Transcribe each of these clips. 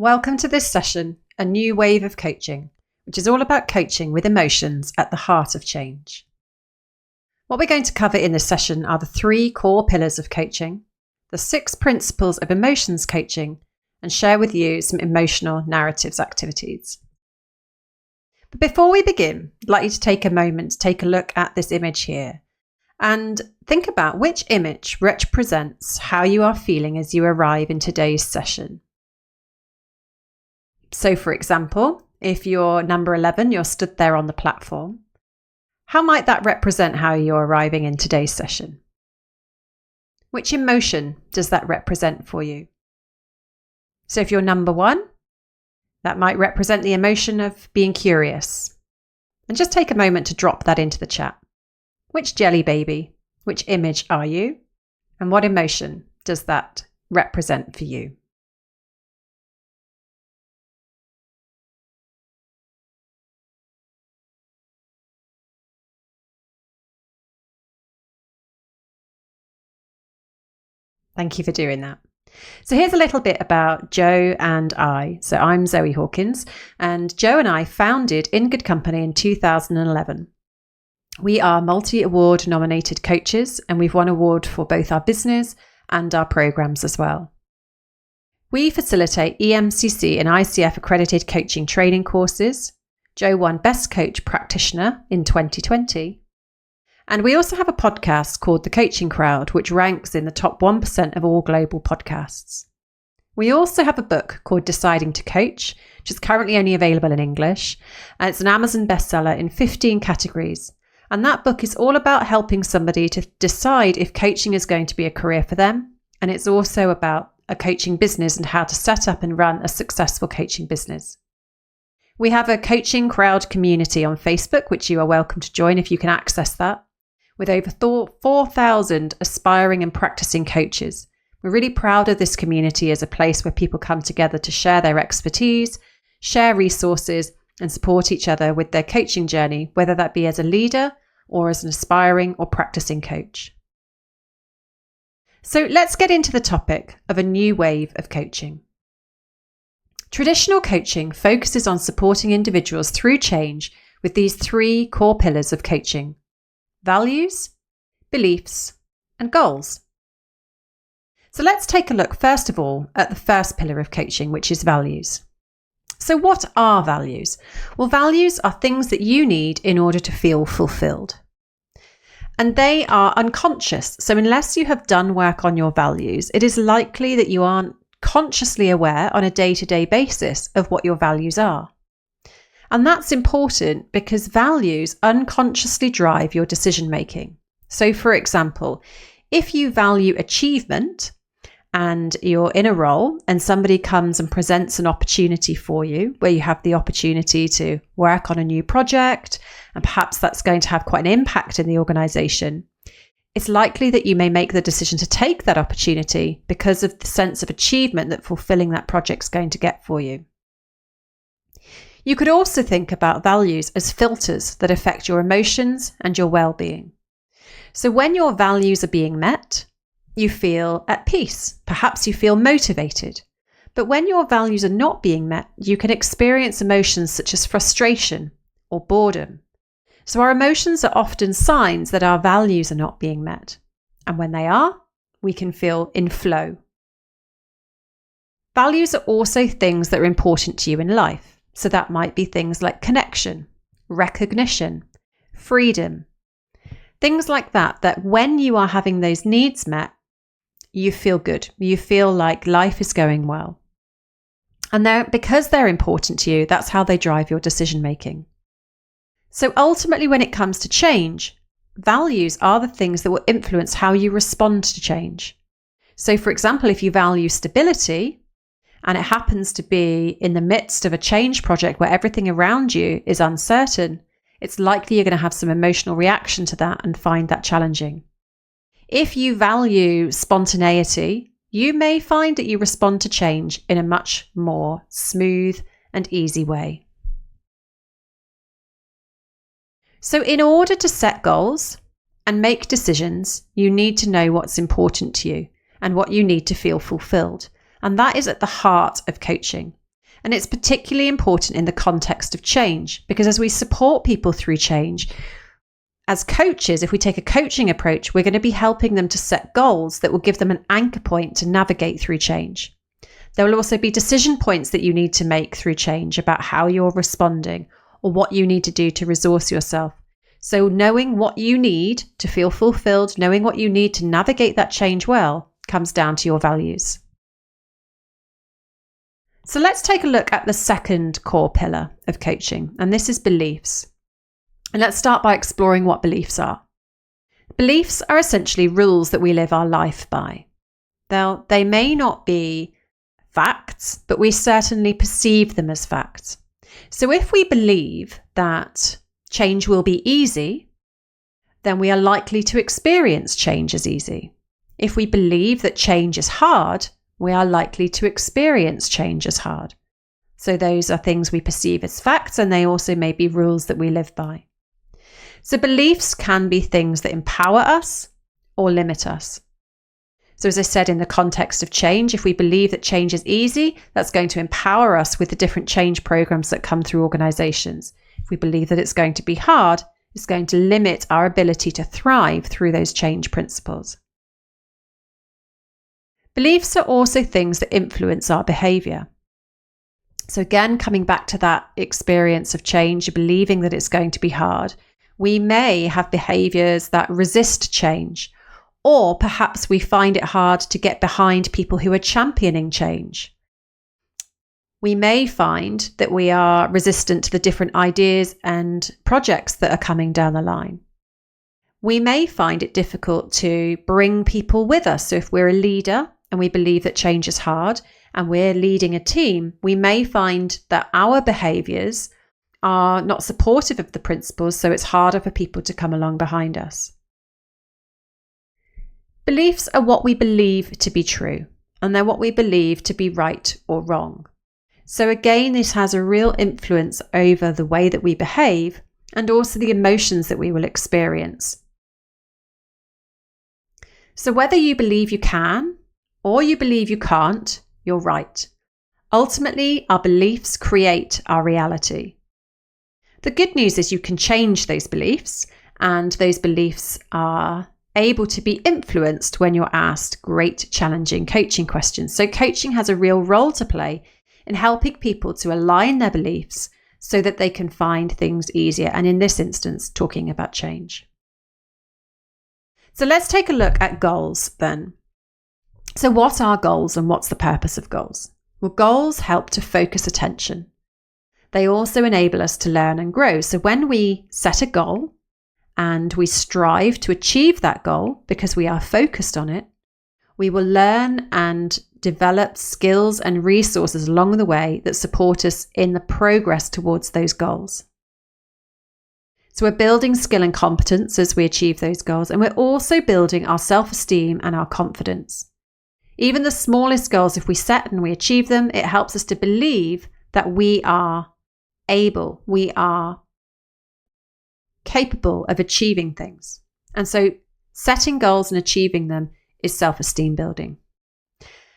Welcome to this session, A New Wave of Coaching, which is all about coaching with emotions at the heart of change. What we're going to cover in this session are the 3 core pillars of coaching, the 6 principles of emotions coaching, and share with you some emotional narratives activities. But before we begin, I'd like you to take a moment to take a look at this image here and think about which image represents how you are feeling as you arrive in today's session. So, for example, if you're number 11, you're stood there on the platform, how might that represent how you're arriving in today's session? Which emotion does that represent for you? So if you're number 1, that might represent the emotion of being curious. And just take a moment to drop that into the chat. Which jelly baby, which image are you? And what emotion does that represent for you? Thank you for doing that. So here's a little bit about Joe and I. So I'm Zoe Hawkins, and Joe and I founded In Good Company in 2011. We are multi-award nominated coaches, and we've won award for both our business and our programs as well. We facilitate EMCC and ICF accredited coaching training courses. Joe won Best Coach Practitioner in 2020. And we also have a podcast called The Coaching Crowd, which ranks in the top 1% of all global podcasts. We also have a book called Deciding to Coach, which is currently only available in English. And it's an Amazon bestseller in 15 categories. And that book is all about helping somebody to decide if coaching is going to be a career for them. And it's also about a coaching business and how to set up and run a successful coaching business. We have a Coaching Crowd community on Facebook, which you are welcome to join if you can access that, with over 4,000 aspiring and practicing coaches. We're really proud of this community as a place where people come together to share their expertise, share resources, and support each other with their coaching journey, whether that be as a leader or as an aspiring or practicing coach. So let's get into the topic of a new wave of coaching. Traditional coaching focuses on supporting individuals through change with these 3 core pillars of coaching: values, beliefs, and goals. So let's take a look first of all at the first pillar of coaching, which is values. So what are values? Well, values are things that you need in order to feel fulfilled. And they are unconscious. So unless you have done work on your values, it is likely that you aren't consciously aware on a day-to-day basis of what your values are. And that's important because values unconsciously drive your decision making. So for example, if you value achievement and you're in a role and somebody comes and presents an opportunity for you where you have the opportunity to work on a new project, and perhaps that's going to have quite an impact in the organization, it's likely that you may make the decision to take that opportunity because of the sense of achievement that fulfilling that project's going to get for you. You could also think about values as filters that affect your emotions and your well-being. So when your values are being met, you feel at peace. Perhaps you feel motivated. But when your values are not being met, you can experience emotions such as frustration or boredom. So our emotions are often signs that our values are not being met. And when they are, we can feel in flow. Values are also things that are important to you in life. So that might be things like connection, recognition, freedom, things like that, that when you are having those needs met, you feel good. You feel like life is going well. And because they're important to you, that's how they drive your decision making. So ultimately, when it comes to change, values are the things that will influence how you respond to change. So for example, if you value stability, and it happens to be in the midst of a change project where everything around you is uncertain, it's likely you're going to have some emotional reaction to that and find that challenging. If you value spontaneity, you may find that you respond to change in a much more smooth and easy way. So in order to set goals and make decisions, you need to know what's important to you and what you need to feel fulfilled. And that is at the heart of coaching. And it's particularly important in the context of change, because as we support people through change, as coaches, if we take a coaching approach, we're going to be helping them to set goals that will give them an anchor point to navigate through change. There will also be decision points that you need to make through change about how you're responding or what you need to do to resource yourself. So knowing what you need to feel fulfilled, knowing what you need to navigate that change well, comes down to your values. So let's take a look at the second core pillar of coaching, and this is beliefs. And let's start by exploring what beliefs are. Beliefs are essentially rules that we live our life by. They may not be facts, but we certainly perceive them as facts. So if we believe that change will be easy, then we are likely to experience change as easy. If we believe that change is hard, we are likely to experience change as hard. So those are things we perceive as facts, and they also may be rules that we live by. So beliefs can be things that empower us or limit us. So as I said, in the context of change, if we believe that change is easy, that's going to empower us with the different change programs that come through organizations. If we believe that it's going to be hard, it's going to limit our ability to thrive through those change principles. Beliefs are also things that influence our behavior. So again, coming back to that experience of change, believing that it's going to be hard, we may have behaviors that resist change, or perhaps we find it hard to get behind people who are championing change. We may find that we are resistant to the different ideas and projects that are coming down the line. We may find it difficult to bring people with us. So if we're a leader and we believe that change is hard and we're leading a team, we may find that our behaviors are not supportive of the principles, so it's harder for people to come along behind us. Beliefs are what we believe to be true, and they're what we believe to be right or wrong. So again, this has a real influence over the way that we behave and also the emotions that we will experience. So whether you believe you can or you believe you can't, you're right. Ultimately, our beliefs create our reality. The good news is you can change those beliefs, and those beliefs are able to be influenced when you're asked great challenging coaching questions. So coaching has a real role to play in helping people to align their beliefs so that they can find things easier, and in this instance, talking about change. So let's take a look at goals then. So what are goals and what's the purpose of goals? Well, goals help to focus attention. They also enable us to learn and grow. So when we set a goal and we strive to achieve that goal because we are focused on it, we will learn and develop skills and resources along the way that support us in the progress towards those goals. So we're building skill and competence as we achieve those goals, and we're also building our self-esteem and our confidence. Even the smallest goals, if we set and we achieve them, it helps us to believe that we are able, we are capable of achieving things. And so setting goals and achieving them is self-esteem building.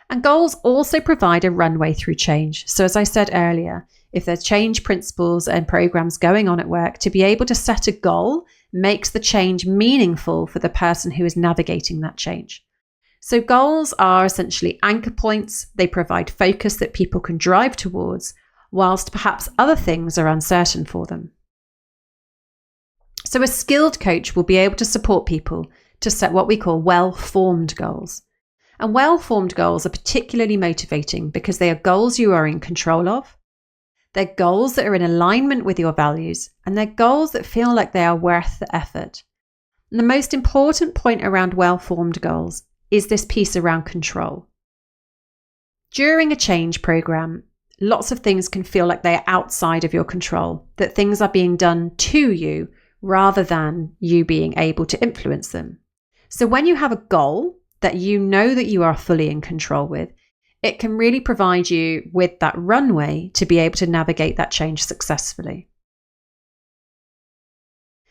And goals also provide a runway through change. So as I said earlier, if there's change principles and programs going on at work, to be able to set a goal makes the change meaningful for the person who is navigating that change. So goals are essentially anchor points. They provide focus that people can drive towards, whilst perhaps other things are uncertain for them. So a skilled coach will be able to support people to set what we call well-formed goals. And well-formed goals are particularly motivating because they are goals you are in control of. They're goals that are in alignment with your values, and they're goals that feel like they are worth the effort. And the most important point around well-formed goals is this piece around control. During a change program, lots of things can feel like they are outside of your control, that things are being done to you rather than you being able to influence them. So when you have a goal that you know that you are fully in control with, it can really provide you with that runway to be able to navigate that change successfully.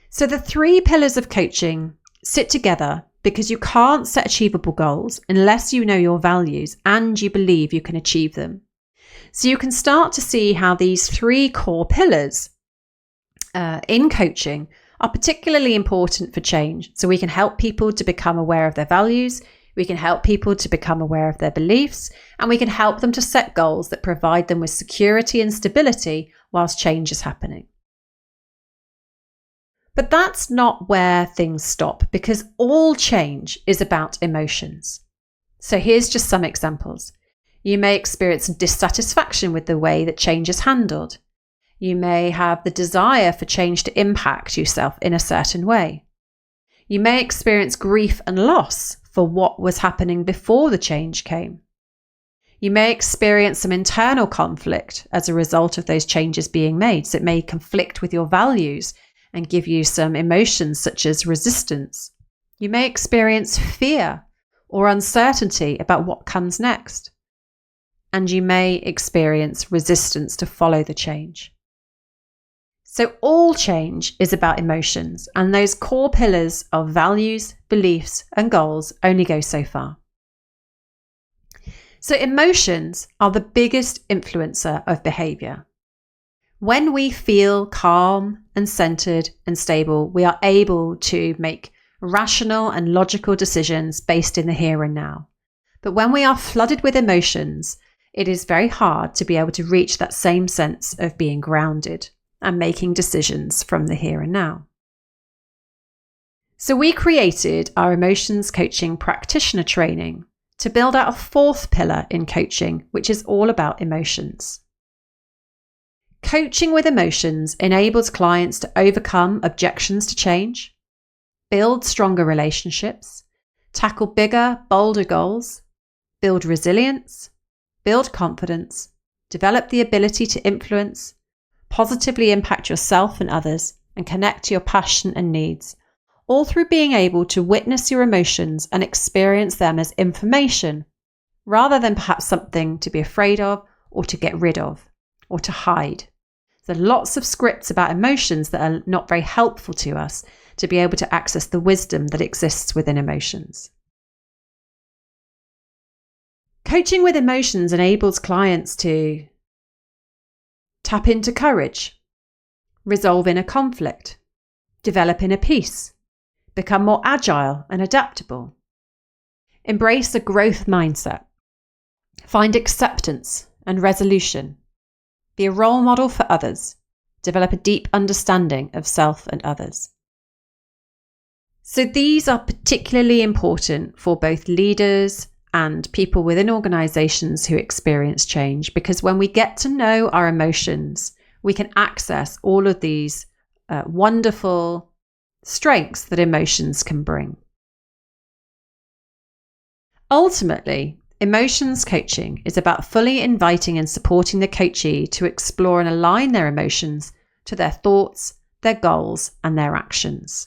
So the 3 pillars of coaching sit together because you can't set achievable goals unless you know your values and you believe you can achieve them. So you can start to see how these three core pillars in coaching are particularly important for change. So we can help people to become aware of their values, we can help people to become aware of their beliefs, and we can help them to set goals that provide them with security and stability whilst change is happening. But that's not where things stop, because all change is about emotions. So here's just some examples. You may experience dissatisfaction with the way that change is handled. You may have the desire for change to impact yourself in a certain way. You may experience grief and loss for what was happening before the change came. You may experience some internal conflict as a result of those changes being made. So it may conflict with your values and give you some emotions such as resistance. You may experience fear or uncertainty about what comes next. And you may experience resistance to follow the change. So all change is about emotions, and those core pillars of values, beliefs, and goals only go so far. So emotions are the biggest influencer of behavior. When we feel calm and centered and stable, we are able to make rational and logical decisions based in the here and now. But when we are flooded with emotions, it is very hard to be able to reach that same sense of being grounded and making decisions from the here and now. So we created our emotions coaching practitioner training to build out a fourth pillar in coaching, which is all about emotions. Coaching with emotions enables clients to overcome objections to change, build stronger relationships, tackle bigger, bolder goals, build resilience, build confidence, develop the ability to influence, positively impact yourself and others, and connect to your passion and needs, all through being able to witness your emotions and experience them as information, rather than perhaps something to be afraid of or to get rid of or to hide. There are lots of scripts about emotions that are not very helpful to us to be able to access the wisdom that exists within emotions. Coaching with emotions enables clients to tap into courage, resolve inner conflict, develop inner peace, become more agile and adaptable, embrace a growth mindset, find acceptance and resolution, be a role model for others, develop a deep understanding of self and others. So these are particularly important for both leaders and people within organizations who experience change, because when we get to know our emotions, we can access all of these wonderful strengths that emotions can bring. Ultimately, emotions coaching is about fully inviting and supporting the coachee to explore and align their emotions to their thoughts, their goals, and their actions.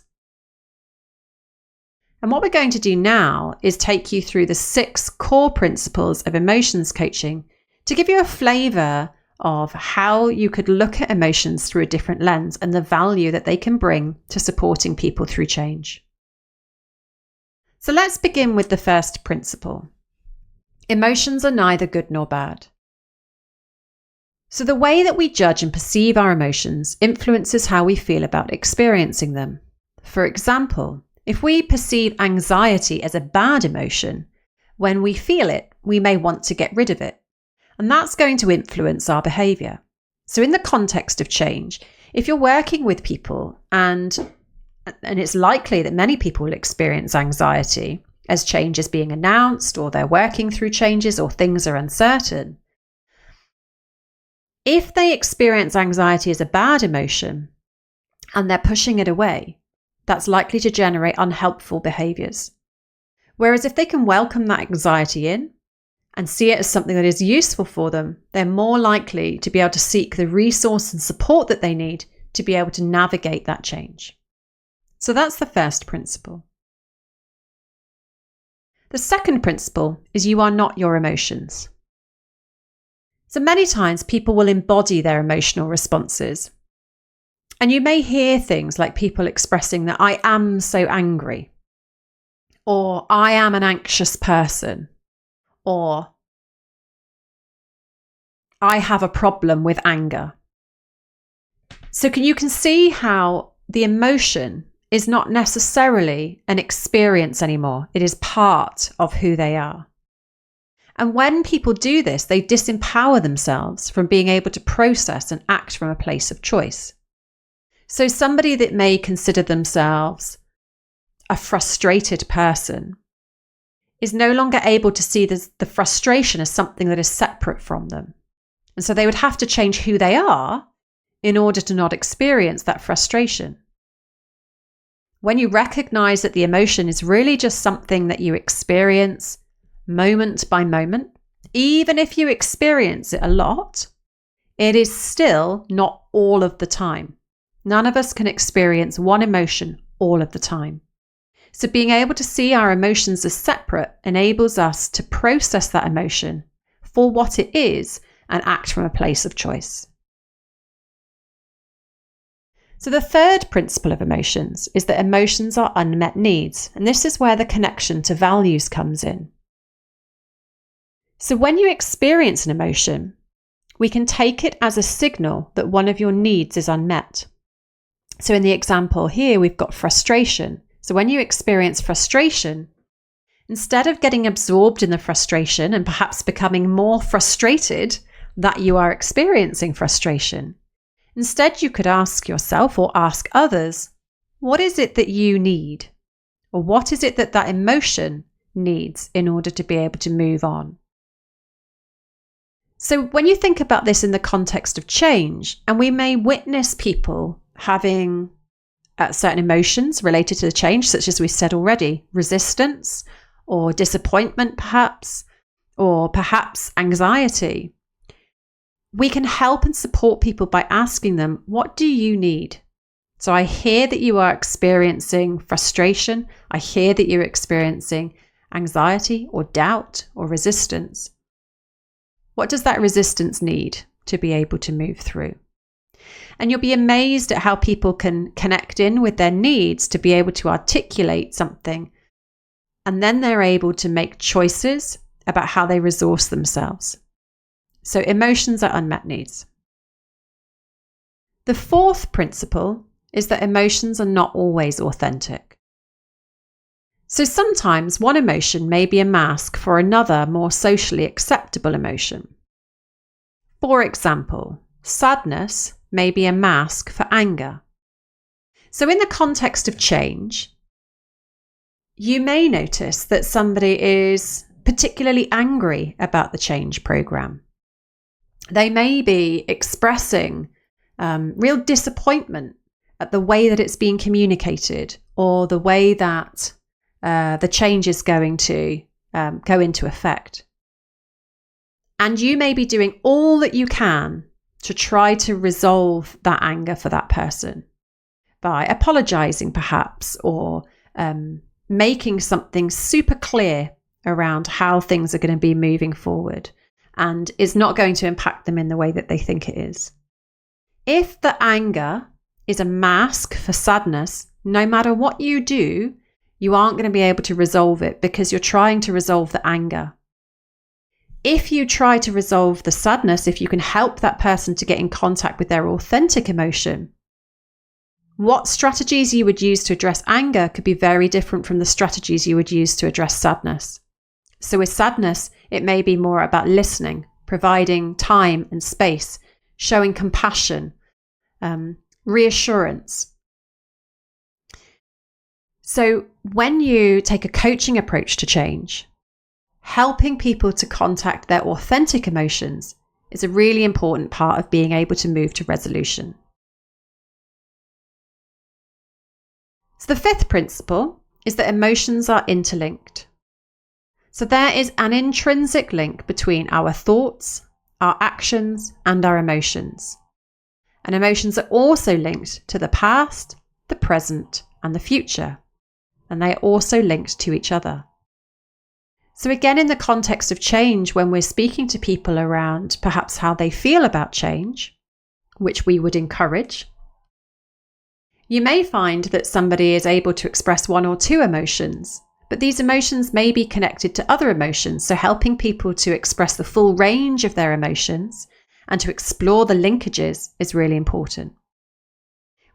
And what we're going to do now is take you through the 6 core principles of emotions coaching to give you a flavour of how you could look at emotions through a different lens and the value that they can bring to supporting people through change. So let's begin with the first principle. Emotions are neither good nor bad. So the way that we judge and perceive our emotions influences how we feel about experiencing them. For example, if we perceive anxiety as a bad emotion, when we feel it, we may want to get rid of it. And that's going to influence our behaviour. So in the context of change, if you're working with people and it's likely that many people will experience anxiety as change is being announced, or they're working through changes, or things are uncertain. If they experience anxiety as a bad emotion and they're pushing it away, that's likely to generate unhelpful behaviours. Whereas if they can welcome that anxiety in and see it as something that is useful for them, they're more likely to be able to seek the resource and support that they need to be able to navigate that change. So that's the first principle. The second principle is you are not your emotions. So many times people will embody their emotional responses. And you may hear things like people expressing that I am so angry, or I am an anxious person, or I have a problem with anger. So you can see how the emotion is not necessarily an experience anymore. It is part of who they are. And when people do this, they disempower themselves from being able to process and act from a place of choice. So somebody that may consider themselves a frustrated person is no longer able to see the frustration as something that is separate from them. And so they would have to change who they are in order to not experience that frustration. When you recognize that the emotion is really just something that you experience moment by moment, even if you experience it a lot, it is still not all of the time. None of us can experience one emotion all of the time. So being able to see our emotions as separate enables us to process that emotion for what it is and act from a place of choice. So the third principle of emotions is that emotions are unmet needs, and this is where the connection to values comes in. So when you experience an emotion, we can take it as a signal that one of your needs is unmet. So in the example here, we've got frustration. So when you experience frustration, instead of getting absorbed in the frustration and perhaps becoming more frustrated that you are experiencing frustration, instead you could ask yourself or ask others, what is it that you need? Or what is it that emotion needs in order to be able to move on? So when you think about this in the context of change, and we may witness people having certain emotions related to the change, such as we said already, resistance or disappointment perhaps, or perhaps anxiety, we can help and support people by asking them, what do you need? So I hear that you are experiencing frustration. I hear that you're experiencing anxiety or doubt or resistance. What does that resistance need to be able to move through? And you'll be amazed at how people can connect in with their needs to be able to articulate something. And then they're able to make choices about how they resource themselves. So emotions are unmet needs. The fourth principle is that emotions are not always authentic. So sometimes one emotion may be a mask for another more socially acceptable emotion. For example, sadness may be a mask for anger. So in the context of change, you may notice that somebody is particularly angry about the change program. They may be expressing real disappointment at the way that it's being communicated or the way that the change is going to go into effect. And you may be doing all that you can to try to resolve that anger for that person by apologizing perhaps, or making something super clear around how things are going to be moving forward and is not going to impact them in the way that they think it is. If the anger is a mask for sadness, no matter what you do, you aren't going to be able to resolve it because you're trying to resolve the anger. If you try to resolve the sadness, if you can help that person to get in contact with their authentic emotion, what strategies you would use to address anger could be very different from the strategies you would use to address sadness. So with sadness, it may be more about listening, providing time and space, showing compassion, reassurance. So when you take a coaching approach to change, helping people to contact their authentic emotions is a really important part of being able to move to resolution. So the fifth principle is that emotions are interlinked. So there is an intrinsic link between our thoughts, our actions, and our emotions. And emotions are also linked to the past, the present, and the future. And they are also linked to each other. So again, in the context of change, when we're speaking to people around perhaps how they feel about change, which we would encourage, you may find that somebody is able to express one or two emotions, but these emotions may be connected to other emotions. So helping people to express the full range of their emotions and to explore the linkages is really important.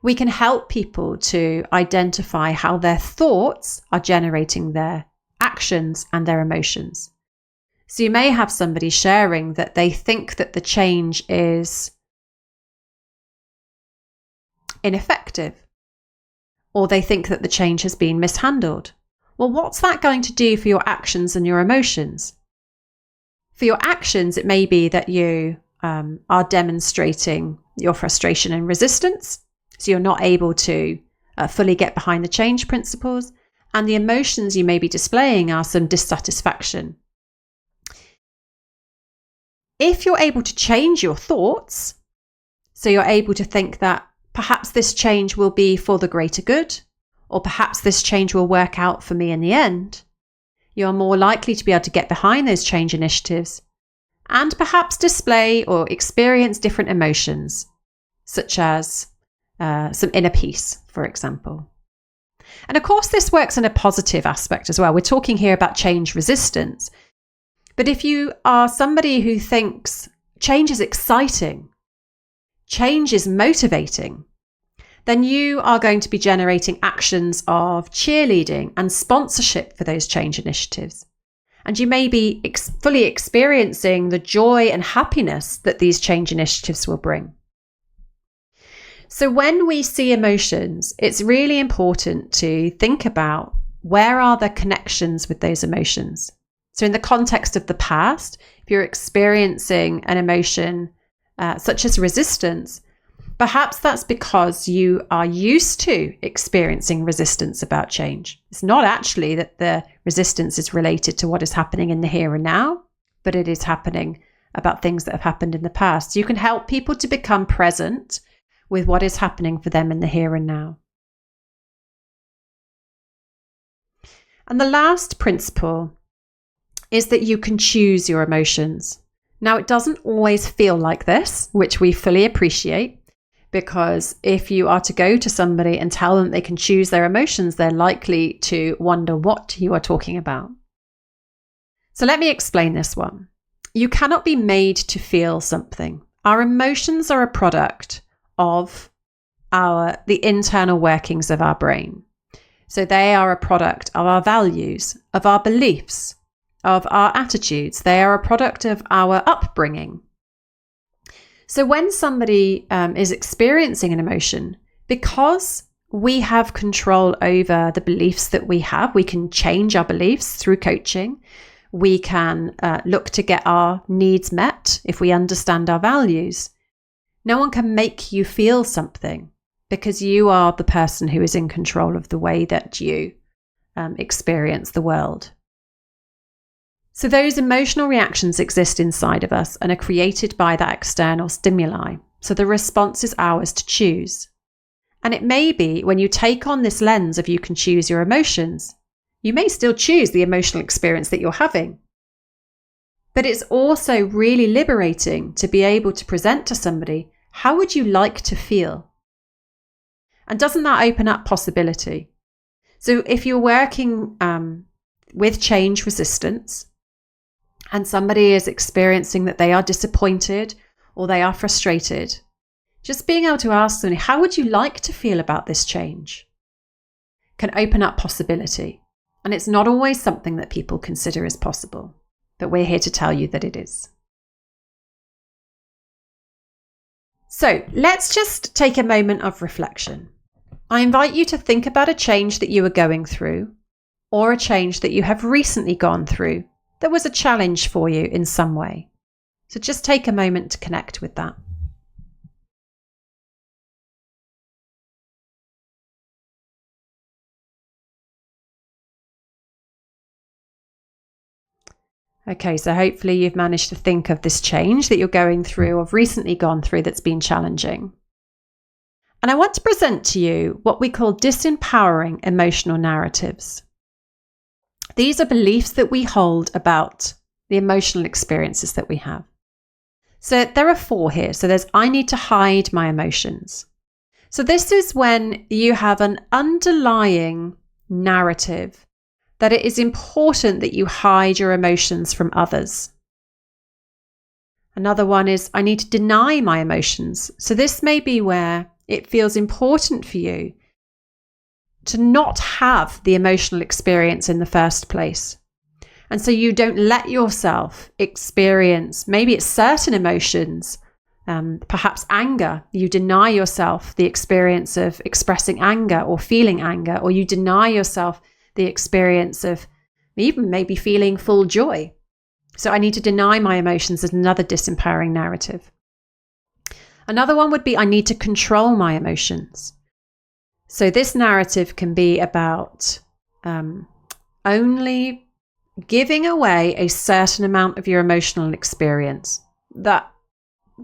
We can help people to identify how their thoughts are generating their actions and their emotions. So you may have somebody sharing that they think that the change is ineffective, or they think that the change has been mishandled. Well, what's that going to do for your actions and your emotions? For your actions, it may be that you are demonstrating your frustration and resistance. So you're not able to fully get behind the change principles. And the emotions you may be displaying are some dissatisfaction. If you're able to change your thoughts, so you're able to think that perhaps this change will be for the greater good, or perhaps this change will work out for me in the end, you're more likely to be able to get behind those change initiatives and perhaps display or experience different emotions, such as some inner peace, for example. And of course, this works in a positive aspect as well. We're talking here about change resistance. But if you are somebody who thinks change is exciting, change is motivating, then you are going to be generating actions of cheerleading and sponsorship for those change initiatives. And you may be fully experiencing the joy and happiness that these change initiatives will bring. So when we see emotions, it's really important to think about where are the connections with those emotions. So in the context of the past, if you're experiencing an emotion such as resistance, perhaps that's because you are used to experiencing resistance about change. It's not actually that the resistance is related to what is happening in the here and now, but it is happening about things that have happened in the past. You can help people to become present with what is happening for them in the here and now. And the last principle is that you can choose your emotions. Now, it doesn't always feel like this, which we fully appreciate, because if you are to go to somebody and tell them they can choose their emotions, they're likely to wonder what you are talking about. So let me explain this one. You cannot be made to feel something. Our emotions are a product of the internal workings of our brain. So they are a product of our values, of our beliefs, of our attitudes. They are a product of our upbringing. So when somebody is experiencing an emotion, because we have control over the beliefs that we have, we can change our beliefs through coaching. We can look to get our needs met if we understand our values. No one can make you feel something because you are the person who is in control of the way that you experience the world. So those emotional reactions exist inside of us and are created by that external stimuli. So the response is ours to choose. And it may be when you take on this lens of you can choose your emotions, you may still choose the emotional experience that you're having. But it's also really liberating to be able to present to somebody, how would you like to feel? And doesn't that open up possibility? So if you're working with change resistance and somebody is experiencing that they are disappointed or they are frustrated, just being able to ask them, how would you like to feel about this change? Can open up possibility. And it's not always something that people consider as possible, but we're here to tell you that it is. So let's just take a moment of reflection. I invite you to think about a change that you are going through or a change that you have recently gone through that was a challenge for you in some way. So just take a moment to connect with that. Okay, so hopefully you've managed to think of this change that you're going through or have recently gone through that's been challenging. And I want to present to you what we call disempowering emotional narratives. These are beliefs that we hold about the emotional experiences that we have. So there are 4 here. So there's, I need to hide my emotions. So this is when you have an underlying narrative that it is important that you hide your emotions from others. Another one is I need to deny my emotions. So this may be where it feels important for you to not have the emotional experience in the first place. And so you don't let yourself experience, maybe it's certain emotions, perhaps anger. You deny yourself the experience of expressing anger or feeling anger, or you deny yourself the experience of even maybe feeling full joy. So I need to deny my emotions as another disempowering narrative. Another one would be I need to control my emotions. So this narrative can be about only giving away a certain amount of your emotional experience. That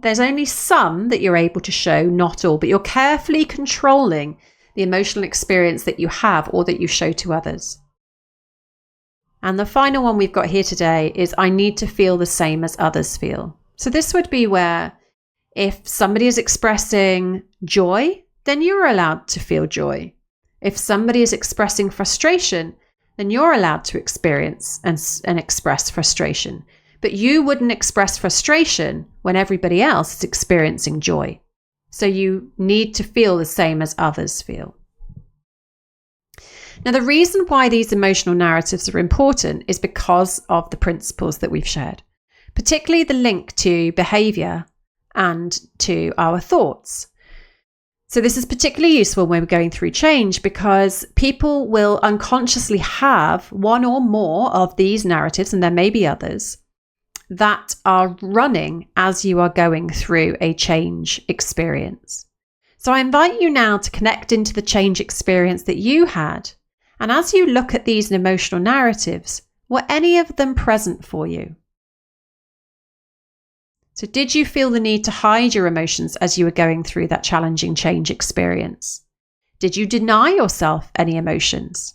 there's only some that you're able to show, not all, but you're carefully controlling the emotional experience that you have or that you show to others. And the final one we've got here today is I need to feel the same as others feel. So this would be where if somebody is expressing joy, then you're allowed to feel joy. If somebody is expressing frustration, then you're allowed to experience and express frustration. But you wouldn't express frustration when everybody else is experiencing joy. So you need to feel the same as others feel. Now, the reason why these emotional narratives are important is because of the principles that we've shared, particularly the link to behavior and to our thoughts. So this is particularly useful when we're going through change because people will unconsciously have one or more of these narratives, and there may be others, that are running as you are going through a change experience. So I invite you now to connect into the change experience that you had. And as you look at these emotional narratives, were any of them present for you? So did you feel the need to hide your emotions as you were going through that challenging change experience? Did you deny yourself any emotions?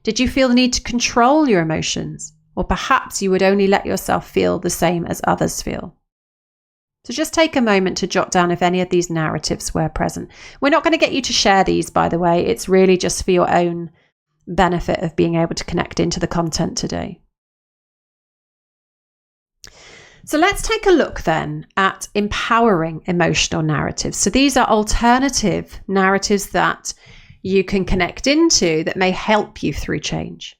Did you feel the need to control your emotions? Or perhaps you would only let yourself feel the same as others feel? So just take a moment to jot down if any of these narratives were present. We're not going to get you to share these, by the way. It's really just for your own benefit of being able to connect into the content today. So let's take a look then at empowering emotional narratives. So these are alternative narratives that you can connect into that may help you through change.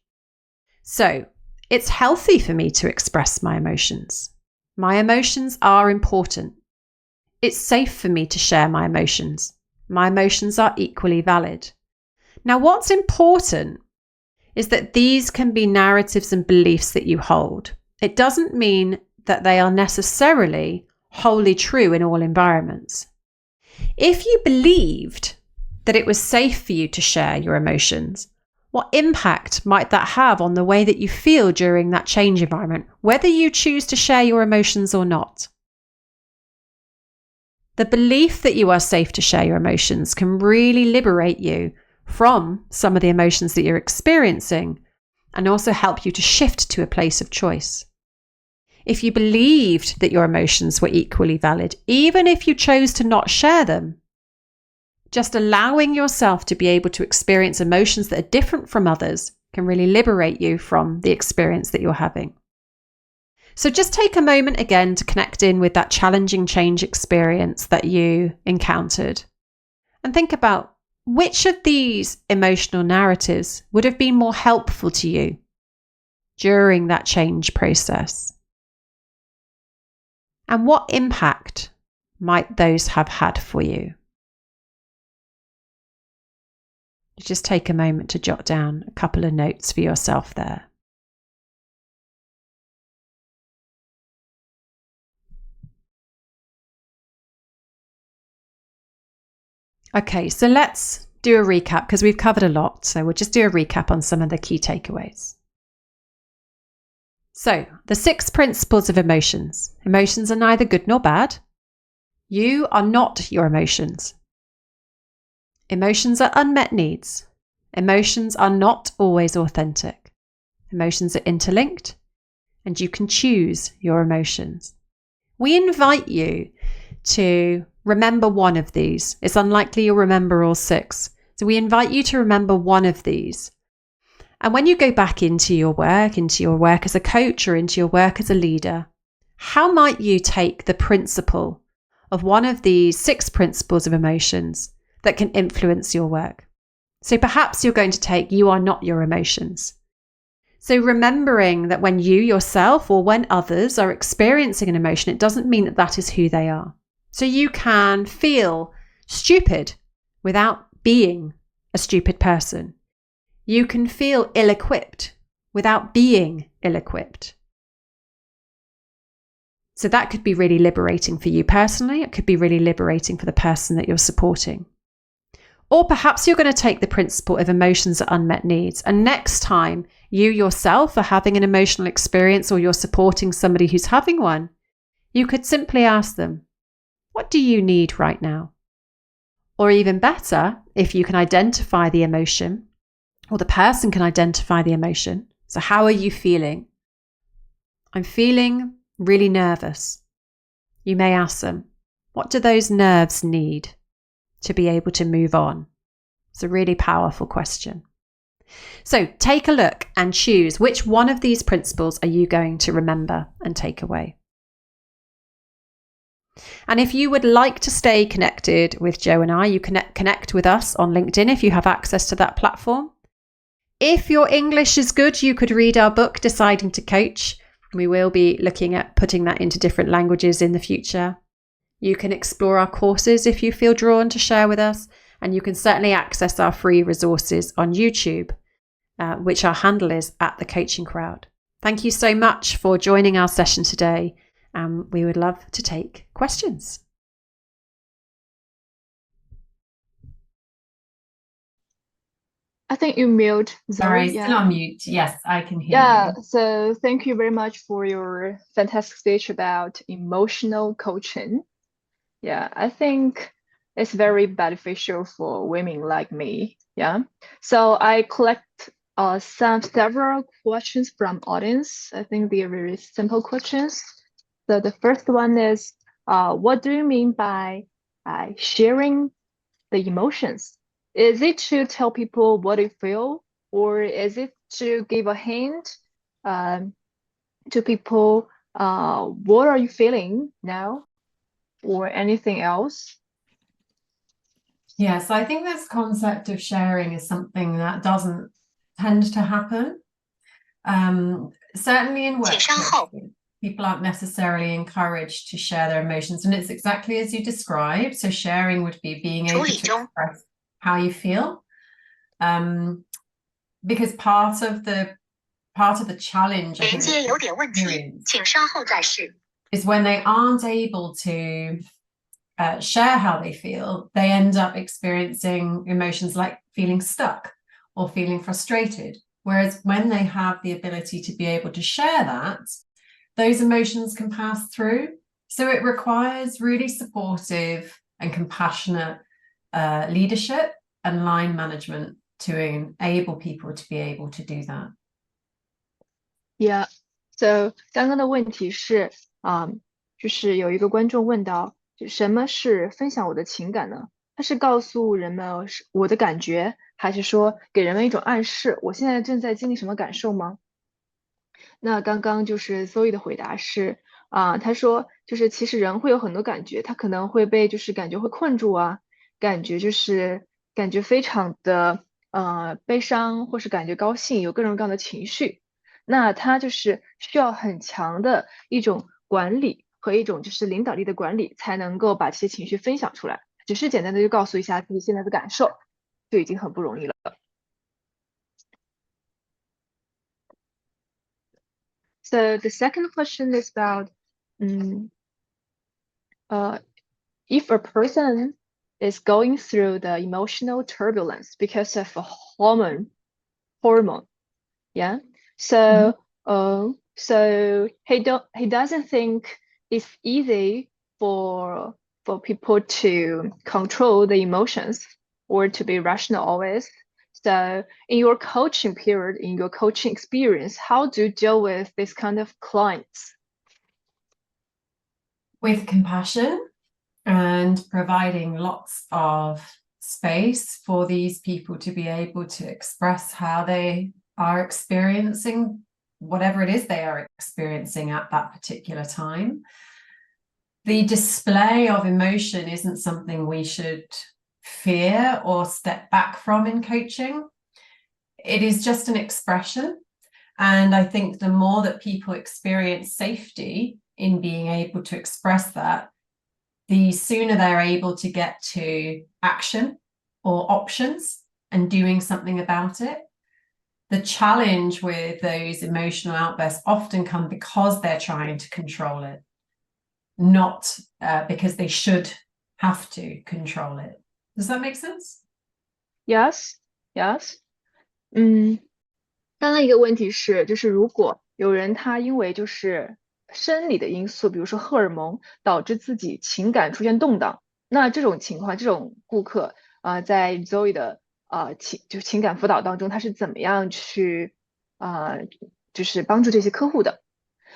So it's healthy for me to express my emotions. My emotions are important. It's safe for me to share my emotions. My emotions are equally valid. Now, what's important is that these can be narratives and beliefs that you hold. It doesn't mean that they are necessarily wholly true in all environments. If you believed that it was safe for you to share your emotions, what impact might that have on the way that you feel during that change environment, whether you choose to share your emotions or not? The belief that you are safe to share your emotions can really liberate you from some of the emotions that you're experiencing and also help you to shift to a place of choice. If you believed that your emotions were equally valid, even if you chose to not share them, just allowing yourself to be able to experience emotions that are different from others can really liberate you from the experience that you're having. So just take a moment again to connect in with that challenging change experience that you encountered and think about which of these emotional narratives would have been more helpful to you during that change process. And what impact might those have had for you? Just take a moment to jot down a couple of notes for yourself there. Okay, so let's do a recap because we've covered a lot. So we'll just do a recap on some of the key takeaways. So the 6 principles of emotions. Emotions are neither good nor bad. You are not your emotions. Emotions are unmet needs. Emotions are not always authentic. Emotions are interlinked, and you can choose your emotions. We invite you to remember one of these. It's unlikely you'll remember all 6. So we invite you to remember one of these. And when you go back into your work as a coach or into your work as a leader, how might you take the principle of one of these 6 principles of emotions that can influence your work? So perhaps you're going to take you are not your emotions. So remembering that when you yourself or when others are experiencing an emotion, it doesn't mean that that is who they are. So you can feel stupid without being a stupid person. You can feel ill-equipped without being ill-equipped. So that could be really liberating for you personally. It could be really liberating for the person that you're supporting. Or perhaps you're going to take the principle of emotions are unmet needs. And next time you yourself are having an emotional experience or you're supporting somebody who's having one, you could simply ask them, what do you need right now? Or even better, if you can identify the emotion or the person can identify the emotion. So how are you feeling? I'm feeling really nervous. You may ask them, what do those nerves need to be able to move on? It's a really powerful question. So take a look and choose which one of these principles are you going to remember and take away. And if you would like to stay connected with Jo and I, you can connect with us on LinkedIn if you have access to that platform. If your English is good, you could read our book, Deciding to Coach. We will be looking at putting that into different languages in the future. You can explore our courses if you feel drawn to share with us, and you can certainly access our free resources on YouTube, which our handle is @thecoachingcrowd. Thank you so much for joining our session today. We would love to take questions. I think you mute. Sorry, still on mute. Yes, I can hear you. So thank you very much for your fantastic speech about emotional coaching. Yeah, I think it's very beneficial for women like me. Yeah. So I collect several questions from audience. I think they are very simple questions. So the first one is, what do you mean by sharing the emotions? Is it to tell people what you feel, or is it to give a hint to people, what are you feeling now, or anything else? Yes, I think this concept of sharing is something that doesn't tend to happen. Certainly in work, people aren't necessarily encouraged to share their emotions, and it's exactly as you described. So sharing would be being able to express how you feel, because part of the challenge, I think, is when they aren't able to share how they feel, they end up experiencing emotions like feeling stuck or feeling frustrated. Whereas when they have the ability to be able to share that, those emotions can pass through. So it requires really supportive and compassionate leadership and line management to enable people to be able to do that. Yeah. So 刚刚的问题是就是有一个观众问到，就什么是分享我的情感呢？它是告诉人们我的感觉，还是说给人们一种暗示，我现在正在经历什么感受吗？那刚刚就是 Zoe 的回答是他说就是其实人会有很多感觉，他可能会被就是感觉会困住啊，感觉非常的悲伤，或是感觉高兴，有各种各样的情绪。那他就是需要很强的一种管理和一种就是领导力的管理，才能够把这些情绪分享出来。只是简单的就告诉一下自己现在的感受，就已经很不容易了。So the second question is about if a person is going through the emotional turbulence because of a hormone, yeah. So so he doesn't think it's easy for people to control the emotions or to be rational always. So in your coaching period, in your coaching experience, how do you deal with this kind of clients? With compassion and providing lots of space for these people to be able to express how they are experiencing whatever it is they are experiencing at that particular time. The display of emotion isn't something we should fear or step back from in coaching. It is just an expression. And I think the more that people experience safety in being able to express that, the sooner they're able to get to action or options and doing something about it. The challenge with those emotional outbursts often come because they're trying to control it, not because they should have to control it. Does that make sense? Yes, yes. 刚刚一个问题是，就是如果有人他因为就是生理的因素，比如说荷尔蒙导致自己情感出现动荡，那这种情况，这种顾客在 Zoe 的情感辅导当中，他是怎么样去就是帮助这些客户的？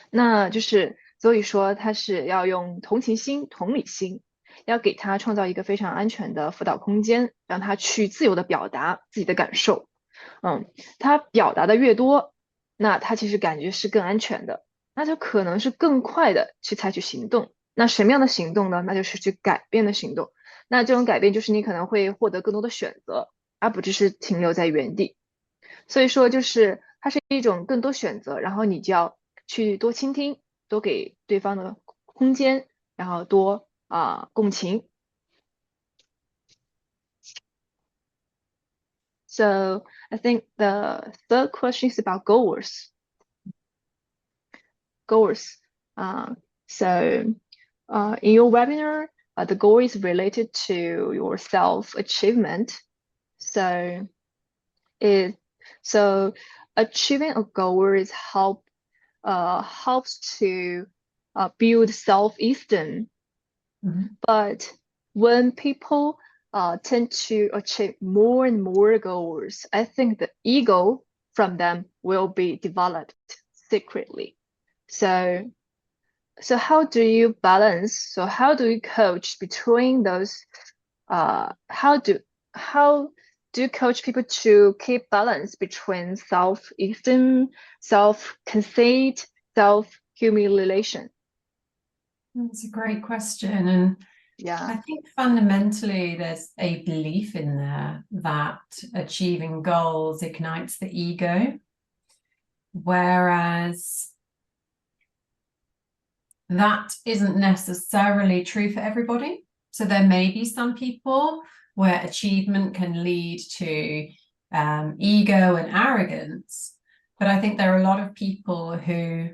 那就是Zoe说他是要用同情心、同理心，要给他创造一个非常安全的辅导空间，让他去自由的表达自己的感受。他表达的越多，那他其实感觉是更安全的，那就可能是更快的去采取行动。那什么样的行动呢？那就是去改变的行动。那这种改变就是你可能会获得更多的选择，而不只是停留在原地。所以说，就是它是一种更多选择，然后你就要去多倾听，多给对方的空间，然后多共情。So I think the third question is about goals. Goals. So in your webinar, the goal is related to your self-achievement. So achieving a goal is helps to build self-esteem. But when people tend to achieve more and more goals, I think the ego from them will be developed secretly. So how do you balance? So how do you coach between those? How do you coach people to keep balance between self-esteem, self-conceit, self-humiliation? That's a great question. And yeah, I think fundamentally there's a belief in there that achieving goals ignites the ego, whereas that isn't necessarily true for everybody. So there may be some people where achievement can lead to ego and arrogance, but I think there are a lot of people who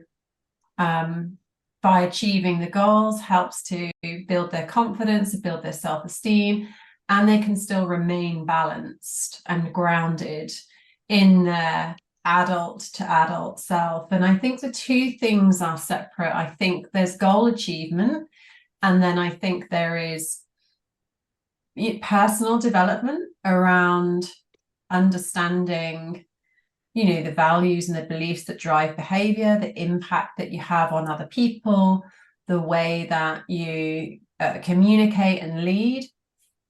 by achieving the goals helps to build their confidence, to build their self-esteem, and they can still remain balanced and grounded in their adult to adult self. And I think the two things are separate. I think there's goal achievement, and then I think there is personal development around understanding the values and the beliefs that drive behavior, the impact that you have on other people, the way that you communicate and lead.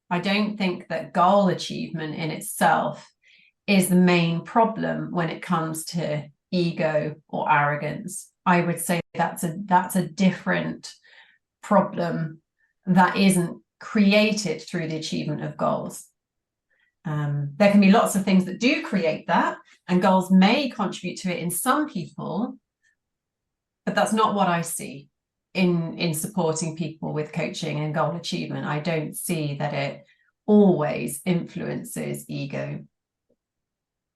I don't think that goal achievement in itself is the main problem when it comes to ego or arrogance. I would say that's a different problem that isn't created through the achievement of goals. There can be lots of things that do create that, and goals may contribute to it in some people, but that's not what I see in supporting people with coaching and goal achievement. I don't see that it always influences ego.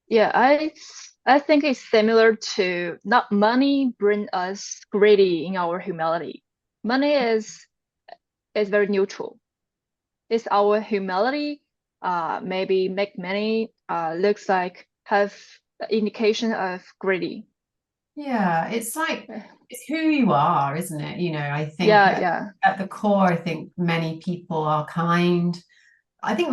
Yeah, I think it's similar to not money bring us greedy in our humility. Money is very neutral. It's our humility maybe make money looks like have indication of greedy. Yeah, it's like it's who you are, isn't it? I think at the core, I think many people are kind. I think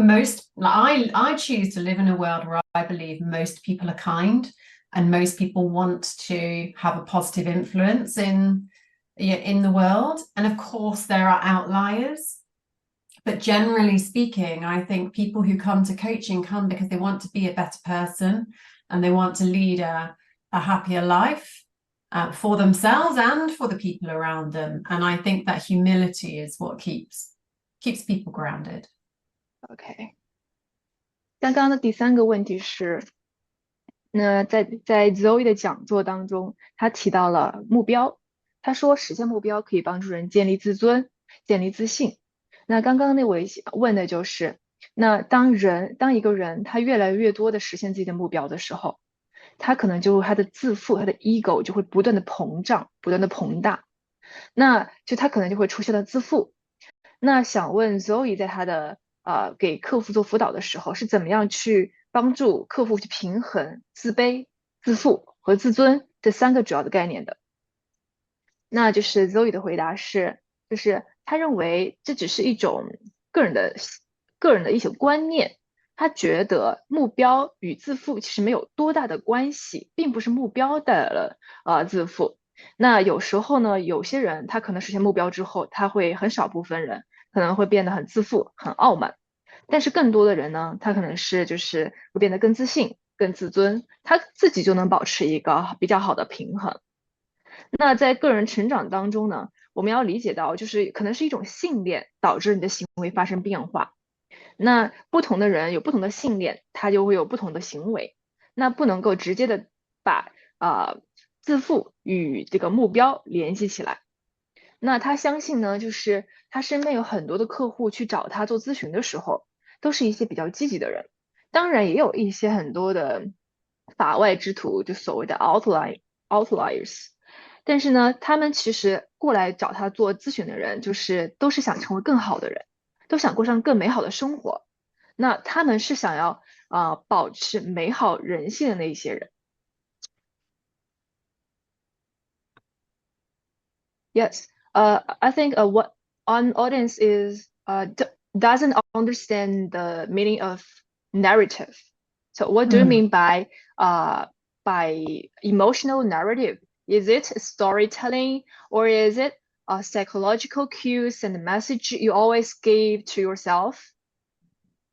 I choose to live in a world where I believe most people are kind, and most people want to have a positive influence in the world. And of course there are outliers, but generally speaking, I think people who come to coaching come because they want to be a better person, and they want to lead a a happier life for themselves and for the people around them. And I think that humility is what keeps people grounded. OK， 刚刚的第3个问题是，那在 Zoe 的讲座当中，他提到了目标。他说实现目标可以帮助人建立自尊、建立自信。那刚刚那位问的就是，那当一个人他越来越多的实现自己的目标的时候，他可能就他的自负、他的 ego 就会不断的膨胀、不断的膨大，那就他可能就会出现了自负。那想问 Zoe 在他的给客户做辅导的时候，是怎么样去帮助客户去平衡自卑、自负和自尊这3个主要的概念的？那就是 Zoe 的回答是，就是他认为这只是一种个人的一些观念，他觉得目标与自负其实没有多大的关系，并不是目标带来了自负。那有时候呢，有些人他可能实现目标之后，他会很少部分人可能会变得很自负、很傲慢，但是更多的人呢，他可能是就是会变得更自信、更自尊，他自己就能保持一个比较好的平衡。那在个人成长当中呢，我们要理解到，就是可能是一种信念导致你的行为发生变化。那不同的人有不同的信念，他就会有不同的行为。那不能够直接的把自负与这个目标联系起来。那他相信呢，就是他身边有很多的客户去找他做咨询的时候，都是一些比较积极的人。当然也有一些很多的法外之徒，就所谓的 outliers。但是呢，他们其实过来找他做咨询的人，就是都是想成为更好的人，都想过上更美好的生活。那他们是想要保持美好人性的那一些人。Yes, I think what an audience is doesn't understand the meaning of narrative. So what do you mean by emotional narrative? Is it storytelling or is it psychological cues and message you always give to yourself?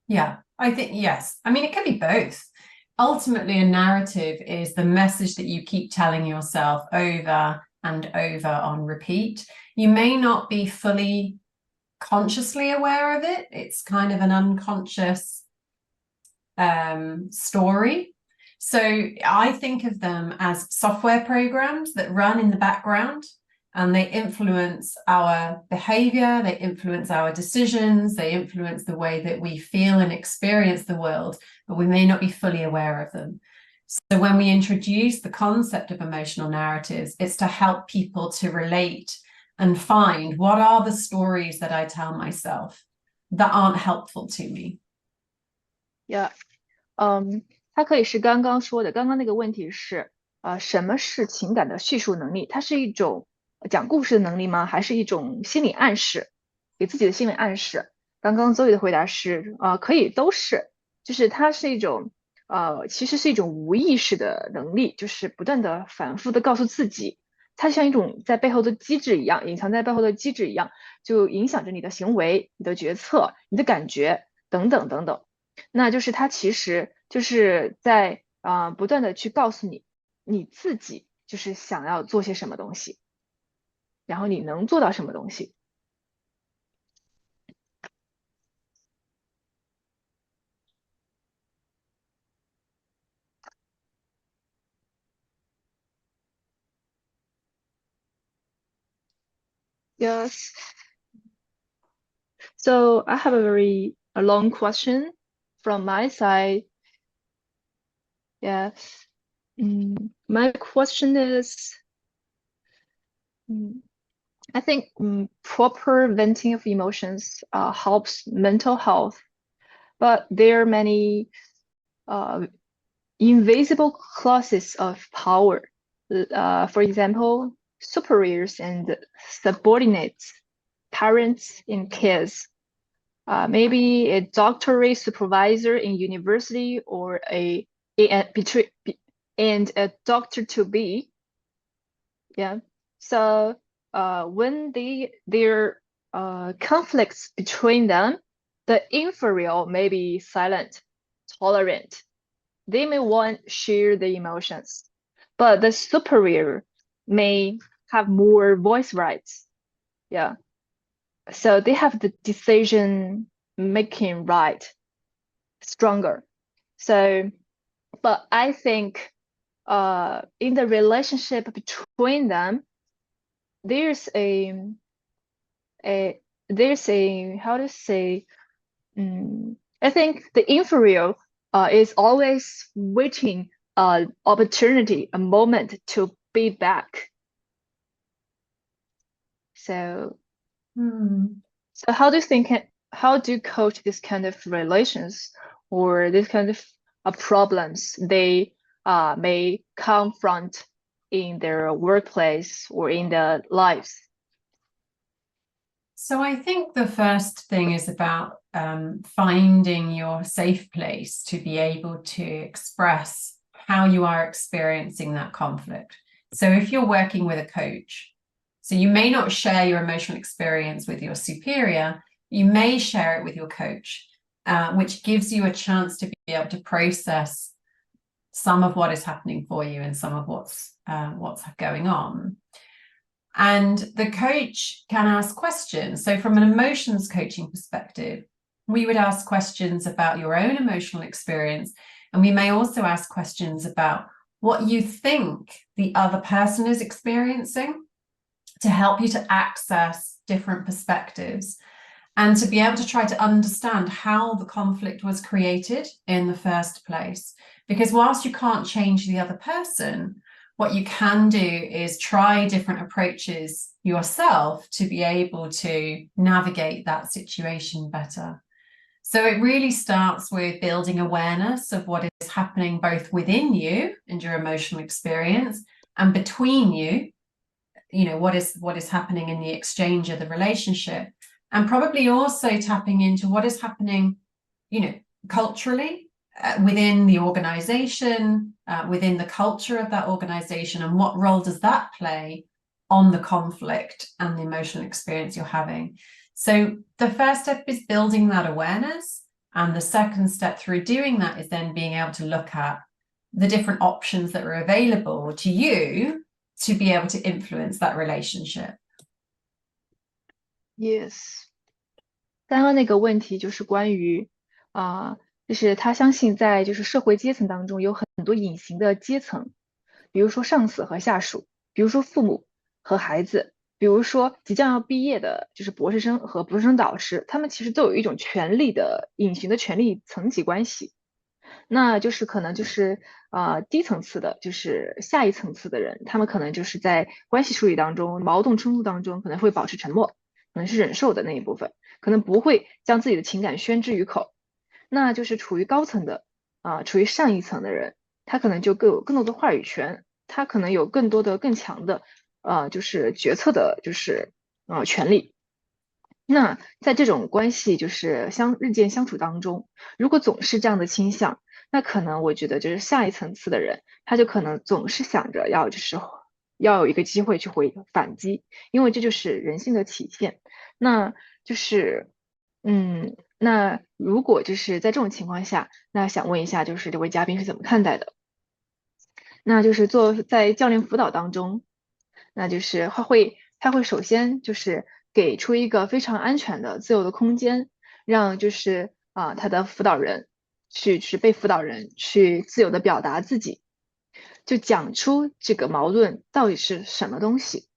Yeah, I think, yes. I mean, it can be both. Ultimately, a narrative is the message that you keep telling yourself over and over on repeat. You may not be fully consciously aware of it. It's kind of an unconscious story. So I think of them as software programs that run in the background, and they influence our behavior, they influence our decisions, they influence the way that we feel and experience the world, but we may not be fully aware of them. So when we introduce the concept of emotional narratives, it's to help people to relate and find what are the stories that I tell myself that aren't helpful to me. Yeah. 它可以是刚刚说的，刚刚那个问题是什么是情感的叙述能力？它是一种讲故事的能力吗？还是一种心理暗示，给自己的心理暗示？刚刚 Zoe 的回答是可以都是，就是它是一种其实是一种无意识的能力，就是不断的反复的告诉自己，它像一种在背后的机制一样，隐藏在背后的机制一样，就影响着你的行为、你的决策、你的感觉等等等等。那就是它其实就是在不断的去告诉你你自己就是想要做些什么东西，然后你能做到什么东西。Yes. So I have a long question from my side. Yeah. My question is, I think proper venting of emotions helps mental health, but there are many invisible classes of power. For example, superiors and subordinates, parents and kids. Maybe a doctorate supervisor in university or and a doctor to be. Yeah. So when there conflicts between them, the inferior may be silent, tolerant. They may want share the emotions, but the superior may have more voice rights. Yeah. So they have the decision making right stronger. So, but I think in the relationship between them, there's a how to say, I think the inferior is always waiting opportunity, a moment to be back. So so how do you think, how do you coach this kind of relations or this kind of problems they may confront in their workplace or in their lives? So I think the first thing is about finding your safe place to be able to express how you are experiencing that conflict. So if you're working with a coach, so you may not share your emotional experience with your superior, you may share it with your coach, which gives you a chance to be able to process some of what is happening for you and some of what's going on. And the coach can ask questions. So from an emotions coaching perspective, we would ask questions about your own emotional experience. And we may also ask questions about what you think the other person is experiencing to help you to access different perspectives and to be able to try to understand how the conflict was created in the first place. Because whilst you can't change the other person, what you can do is try different approaches yourself to be able to navigate that situation better. So it really starts with building awareness of what is happening both within you and your emotional experience and between you, what is happening in the exchange of the relationship, and probably also tapping into what is happening, culturally, within the organization, within the culture of that organization, and what role does that play on the conflict and the emotional experience you're having. So the first step is building that awareness, and the second step through doing that is then being able to look at the different options that are available to you to be able to influence that relationship. Yes. 刚刚那个问题就是关于就是他相信在就是社会阶层当中有很多隐形的阶层，比如说上司和下属，比如说父母和孩子，比如说即将要毕业的就是博士生和博士生导师，他们其实都有一种权力的隐形的权力层级关系。那就是可能就是低层次的，就是下一层次的人，他们可能就是在关系处理当中、矛盾冲突当中，可能会保持沉默，可能是忍受的那一部分，可能不会将自己的情感宣之于口。那就是处于高层的处于上一层的人，他可能就更有更多的话语权，他可能有更多的更强的就是决策的，就是权利。那在这种关系就是日渐相处当中，如果总是这样的倾向，那可能我觉得就是下一层次的人，他就可能总是想着要有一个机会去反击，因为这就是人性的体现。那就是那如果就是在这种情况下，那想问一下，就是这位嘉宾是怎么看待的？那就是在教练辅导当中，那就是他会首先就是给出一个非常安全的自由的空间，让就是他的辅导人被辅导人去自由的表达自己，就讲出这个矛盾到底是什么东西。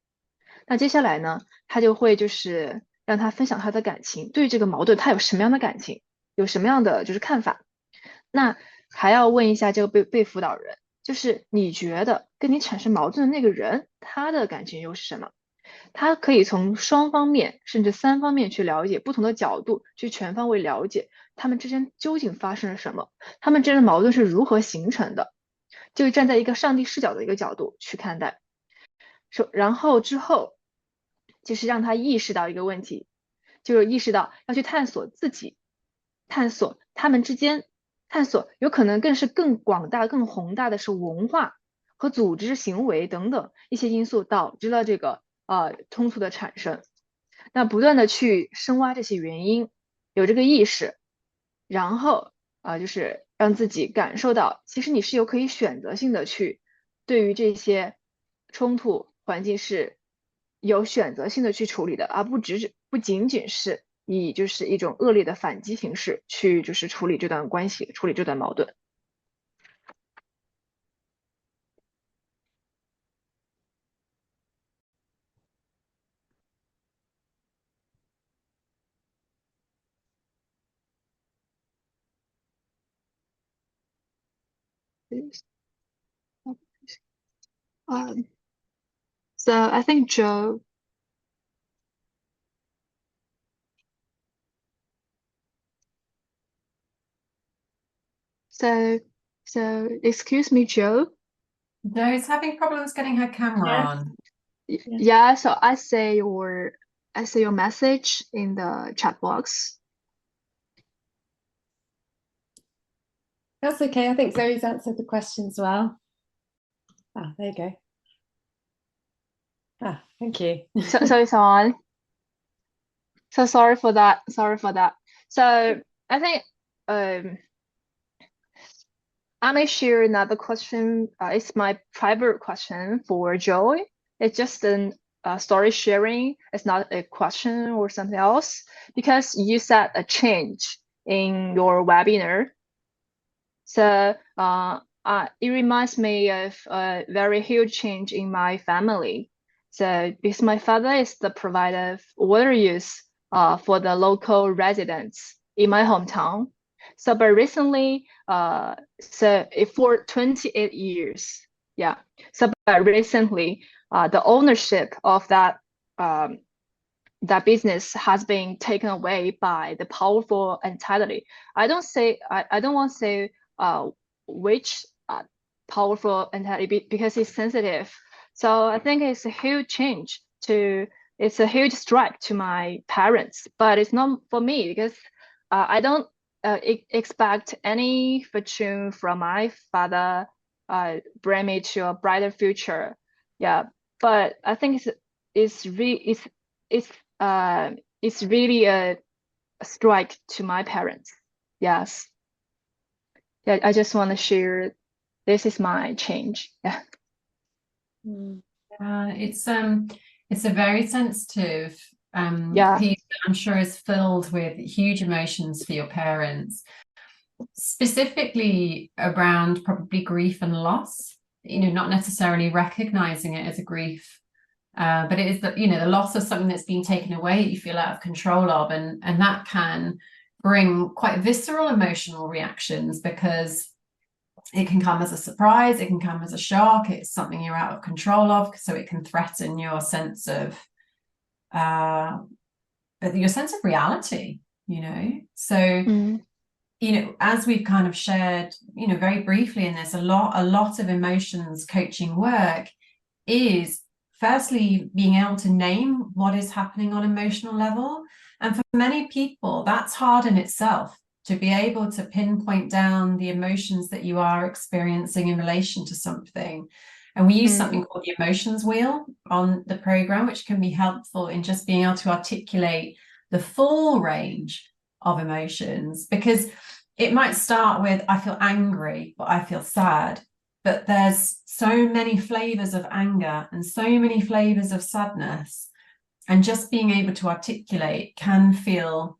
那接下来呢，他就会就是让他分享他的感情，对于这个矛盾他有什么样的感情，有什么样的就是看法。那还要问一下这个被辅导人，就是你觉得跟你产生矛盾的那个人，他的感情又是什么？他可以从双方面甚至三方面去了解不同的角度，去全方位了解他们之间究竟发生了什么，他们之间的矛盾是如何形成的，就站在一个上帝视角的一个角度去看待。然后之后就是让他意识到一个问题，就是意识到要去探索自己，探索他们之间，探索有可能更广大、更宏大的是文化和组织行为等等一些因素导致了这个冲突的产生。那不断的去深挖这些原因，有这个意识，然后就是让自己感受到，其实你是可以选择性的去对于这些冲突环境是有选择性的去处理的，而不仅仅是以就是一种恶劣的反击形式去就是处理这段关系，处理这段矛盾。So I think Joe. So excuse me, Joe. Joe's having problems getting her camera Yeah. on. Yeah, so I say your message in the chat box. That's okay. I think Zoe's answered the question as well. Ah, there you go. Ah, thank you. So Someone. So sorry for that. Sorry for that. So I think I may share another question. It's my private question for Joey. It's just an story sharing. It's not a question or something else because you said a change in your webinar. So it reminds me of a very huge change in my family. So because my father is the provider of water use for the local residents in my hometown. So but recently, for 28 years, yeah. So but recently, the ownership of that business has been taken away by the powerful entity. I don't want to say which powerful entity because it's sensitive. So I think it's a huge change it's a huge strike to my parents, but it's not for me because I don't expect any fortune from my father bring me to a brighter future. Yeah, but I think it's really it's really a strike to my parents. Yes. Yeah, I just want to share this is my change. Yeah. It's a very sensitive Yeah. piece that I'm sure is filled with huge emotions for your parents, specifically around probably grief and loss, not necessarily recognizing it as a grief, but it is the loss of something that's been taken away that you feel out of control of, and that can bring quite visceral emotional reactions because it can come as a surprise, it can come as a shock, it's something you're out of control of, so it can threaten your sense of reality, so as we've kind of shared very briefly in this, a lot of emotions coaching work is firstly being able to name what is happening on emotional level, and for many people that's hard in itself, to be able to pinpoint down the emotions that you are experiencing in relation to something. And we use something called the emotions wheel on the program, which can be helpful in just being able to articulate the full range of emotions, because it might start with I feel angry, but I feel sad, but there's so many flavors of anger and so many flavors of sadness, and just being able to articulate can feel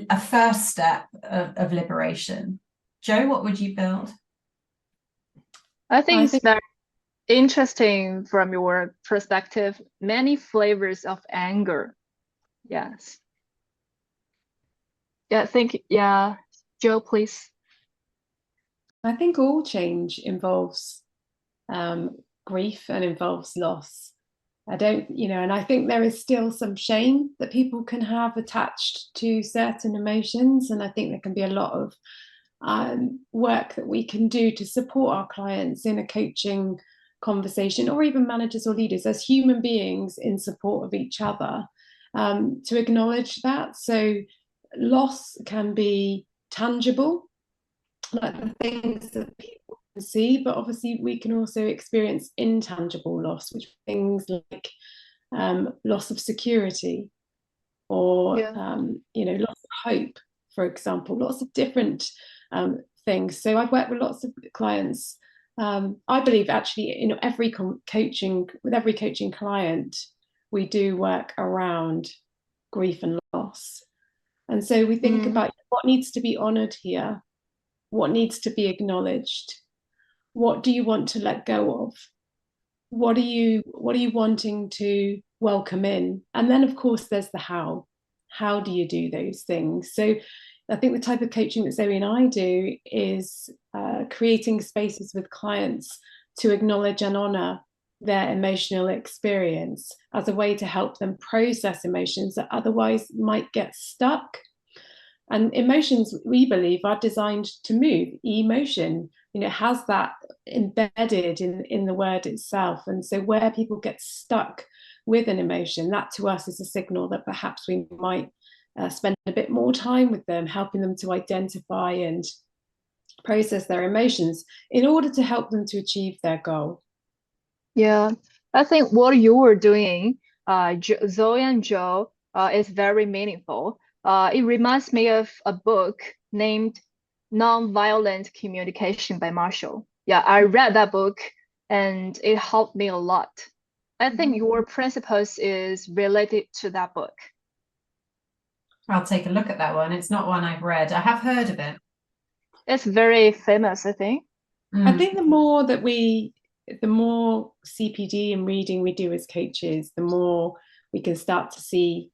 a first step of liberation. Joe, what would you build? I think it's very interesting from your perspective, many flavors of anger. Yes. Yeah, Joe, please. I think all change involves grief and involves loss. And I think there is still some shame that people can have attached to certain emotions. And I think there can be a lot of work that we can do to support our clients in a coaching conversation, or even managers or leaders as human beings in support of each other, to acknowledge that. So loss can be tangible, like the things that people can see, but obviously we can also experience intangible loss, which things like loss of security, or loss of hope, for example, lots of different things. So I've worked with lots of clients I believe actually in every coaching, with every coaching client, we do work around grief and loss. And so we think about what needs to be honored here, what needs to be acknowledged, what do you want to let go of, what are you wanting to welcome in, and then of course there's the how do you do those things. So I think the type of coaching that Zoe and I do is creating spaces with clients to acknowledge and honor their emotional experience as a way to help them process emotions that otherwise might get stuck. And emotions, we believe, are designed to move. Emotion, has that embedded in the word itself. And so where people get stuck with an emotion, that to us is a signal that perhaps we might spend a bit more time with them, helping them to identify and process their emotions in order to help them to achieve their goal. Yeah, I think what you were doing, Zoe and Joe, is very meaningful. It reminds me of a book named Nonviolent Communication by Marshall. Yeah, I read that book and it helped me a lot. I think your principles is related to that book. I'll take a look at that one. It's not one I've read. I have heard of it. It's very famous, I think. I think the more CPD and reading we do as coaches, the more we can start to see,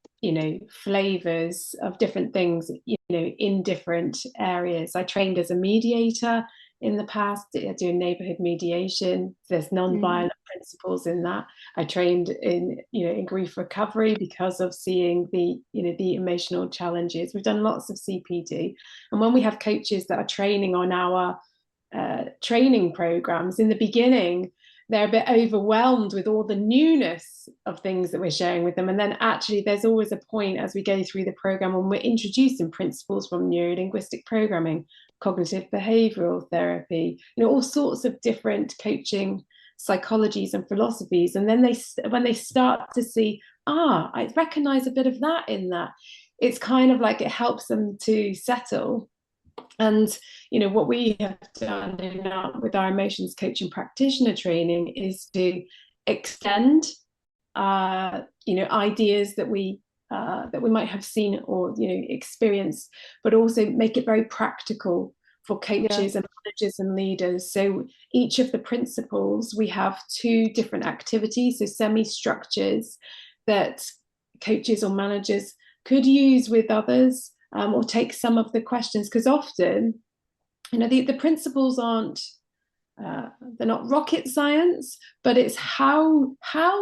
flavors of different things, in different areas. I trained as a mediator in the past, doing neighborhood mediation. There's non-violent principles in that. I trained in grief recovery because of seeing the emotional challenges. We've done lots of CPD, and when we have coaches that are training on our training programs, in the beginning they're a bit overwhelmed with all the newness of things that we're sharing with them, and then actually there's always a point as we go through the program when we're introducing principles from neurolinguistic programming, cognitive behavioral therapy, all sorts of different coaching psychologies and philosophies, and then when they start to see, I recognize a bit of that in that, it's kind of like it helps them to settle. And what we have done with our emotions coaching practitioner training is to extend ideas that we might have seen or experienced, but also make it very practical for coaches and managers and leaders. So each of the principles, we have 2 different activities, so semi-structures that coaches or managers could use with others, or take some of the questions, because often the principles aren't they're not rocket science, but it's how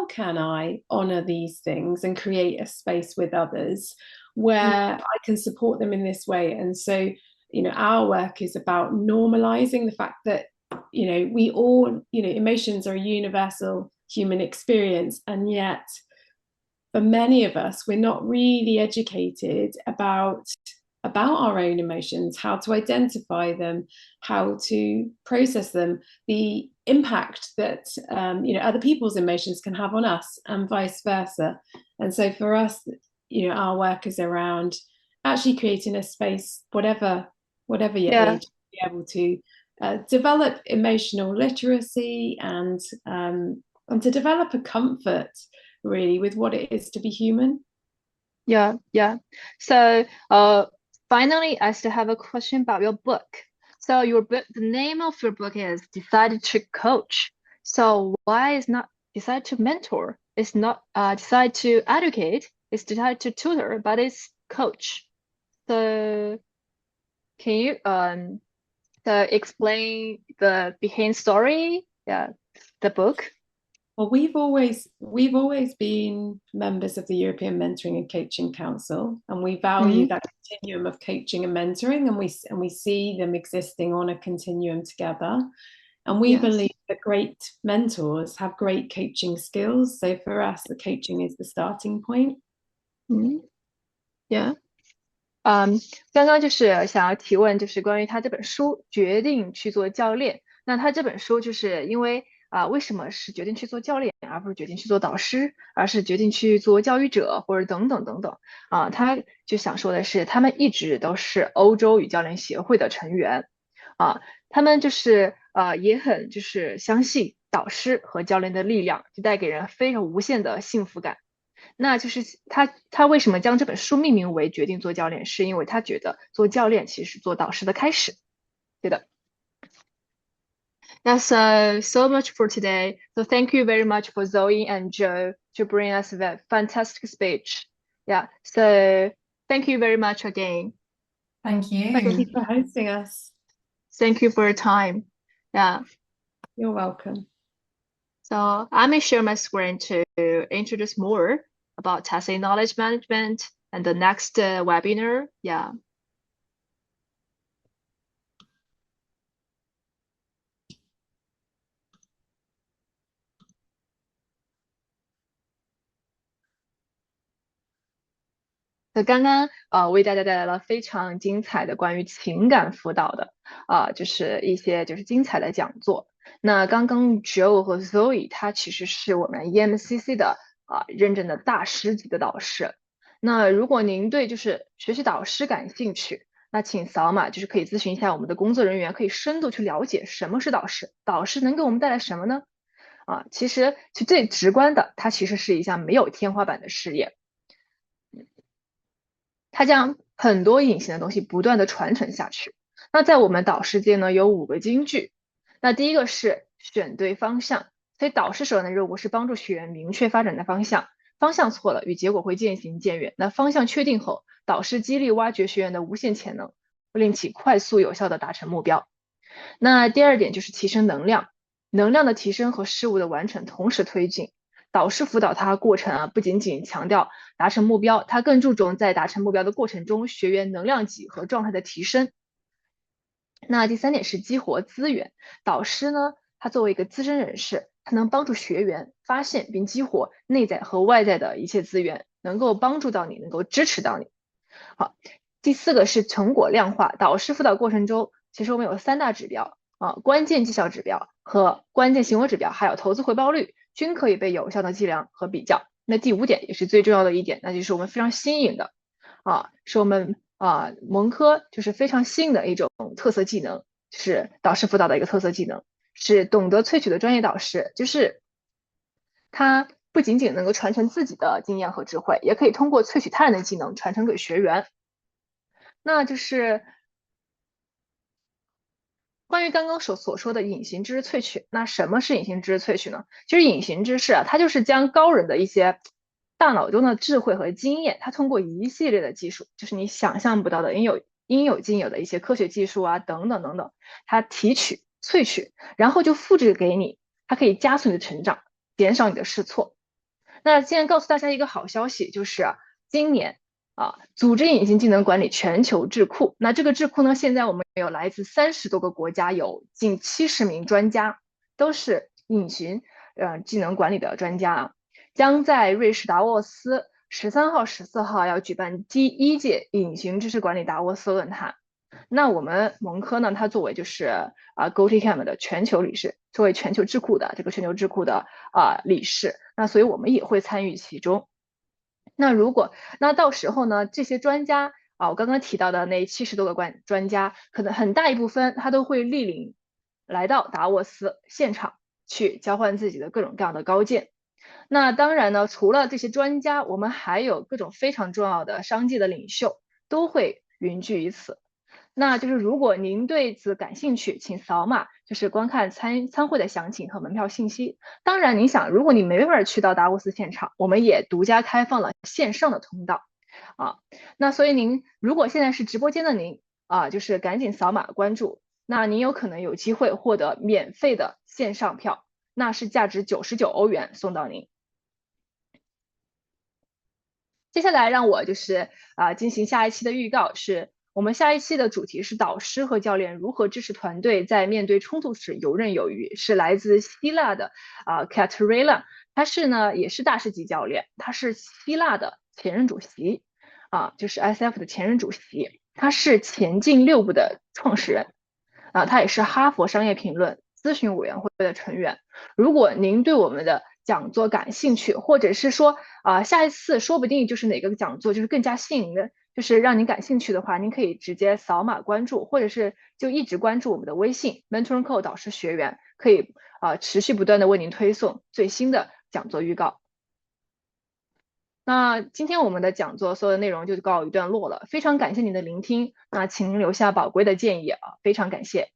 can I honor these things and create a space with others where I can support them in this way. And so our work is about normalizing the fact that we all emotions are a universal human experience, and yet for many of us, we're not really educated about our own emotions, how to identify them, how to process them, the impact that other people's emotions can have on us, and vice versa. And so for us, our work is around actually creating a space, whatever your age, to be able to develop emotional literacy and to develop a comfort really with what it is to be human. Yeah. So finally, I still have a question about your book. So your book, the name of your book is Decided to Coach. So why is not Decide to Mentor? It's not Decide to Educate, it's Decide to Tutor, but it's Coach. So can you explain the behind story? The book. Well, we've always been members of the European Mentoring and Coaching Council, and we value that continuum of coaching and mentoring, and we see them existing on a continuum together. And we believe that great mentors have great coaching skills. So for us, the coaching is the starting point. 刚刚就是想要提问，就是关于他这本书决定去做教练。那他这本书就是因为为什么是决定去做教练，而不是决定去做导师，而是决定去做教育者或者等等等等他就想说的是，他们一直都是欧洲语教练协会的成员他们就是也很就是相信导师和教练的力量，就带给人非常无限的幸福感。那就是他为什么将这本书命名为决定做教练，是因为他觉得做教练其实是做导师的开始。对的。That's so much for today. So thank you very much for Zoe and Joe to bring us that fantastic speech. Yeah. So thank you very much again. Thank you. Thank you for hosting us. Thank you for your time. Yeah. You're welcome. So I may share my screen to introduce more about testing knowledge management and the next webinar. Yeah.那刚刚为大家带来了非常精彩的关于情感辅导的就是一些就是精彩的讲座。那刚刚 Joe 和 Zoe 他其实是我们 EMCC 的认证的大师级的导师。那如果您对就是学习导师感兴趣，那请扫码就是可以咨询一下我们的工作人员，可以深度去了解什么是导师，导师能给我们带来什么呢？其实最直观的，它其实是一项没有天花板的事业。它将很多隐形的东西不断的传承下去。那在我们导师界呢，有5个金句。那第一个是选对方向，所以导师首要的任务是帮助学员明确发展的方向，方向错了，与结果会渐行渐远。那方向确定后，导师激励挖掘学员的无限潜能，令其快速有效的达成目标。那第二点就是提升能量，能量的提升和事物的完成同时推进。导师辅导他过程不仅仅强调达成目标，他更注重在达成目标的过程中，学员能量级和状态的提升。那第3点是激活资源，导师呢，他作为一个资深人士，他能帮助学员发现并激活内在和外在的一切资源，能够帮助到你，能够支持到你。好，第4个是成果量化，导师辅导过程中，其实我们有3大指标关键绩效指标和关键行为指标，还有投资回报率，均可以被有效的计量和比较。那第5点也是最重要的一点，那就是我们非常新颖的是我们蒙科就是非常新的一种特色技能，是导师辅导的一个特色技能，是懂得萃取的专业导师，就是他不仅仅能够传承自己的经验和智慧，也可以通过萃取他人的技能传承给学员。那就是关于刚刚所说的隐形知识萃取，那什么是隐形知识萃取呢？其实隐形知识它就是将高人的一些大脑中的智慧和经验，它通过一系列的技术，就是你想象不到的应有尽有的一些科学技术等等等等，它提取萃取，然后就复制给你，它可以加速你的成长，减少你的试错。那现在告诉大家一个好消息，就是今年组织隐形技能管理全球智库。那这个智库呢，现在我们有来自30多个国家，有近70名专家，都是隐形技能管理的专家将在瑞士达沃斯13号、14号要举办第1届隐形知识管理达沃斯论坛。那我们蒙科呢，它作为就是GO-TKM 的全球理事，作为全球智库的全球智库的理事，那所以我们也会参与其中。那到时候呢，这些专家我刚刚提到的那70多个专家，可能很大一部分他都会莅临来到达沃斯现场去交换自己的各种各样的高见。那当然呢，除了这些专家，我们还有各种非常重要的商界的领袖都会云聚于此。那就是如果您对此感兴趣，请扫码就是观看参会的详情和门票信息。当然您想，如果你没办法去到达沃斯现场，我们也独家开放了线上的通道那所以您如果现在是直播间的您就是赶紧扫码关注，那您有可能有机会获得免费的线上票，那是价值99欧元送到您。接下来让我就是进行下一期的预告，是我们下一期的主题是导师和教练如何支持团队在面对冲突时游刃有余，是来自希腊的Katerina， 他是呢也是大师级教练，他是希腊的前任主席就是 SF 的前任主席，他是前进6部的创始人他也是哈佛商业评论咨询委员会的成员。如果您对我们的讲座感兴趣，或者是说下一次说不定就是哪个讲座就是更加吸引您的，就是让您感兴趣的话，您可以直接扫码关注，或者是就一直关注我们的微信 Mentoring Co 导师学员，可以持续不断的为您推送最新的讲座预告。那今天我们的讲座所有的内容就告一段落了，非常感谢您的聆听，那请您留下宝贵的建议非常感谢。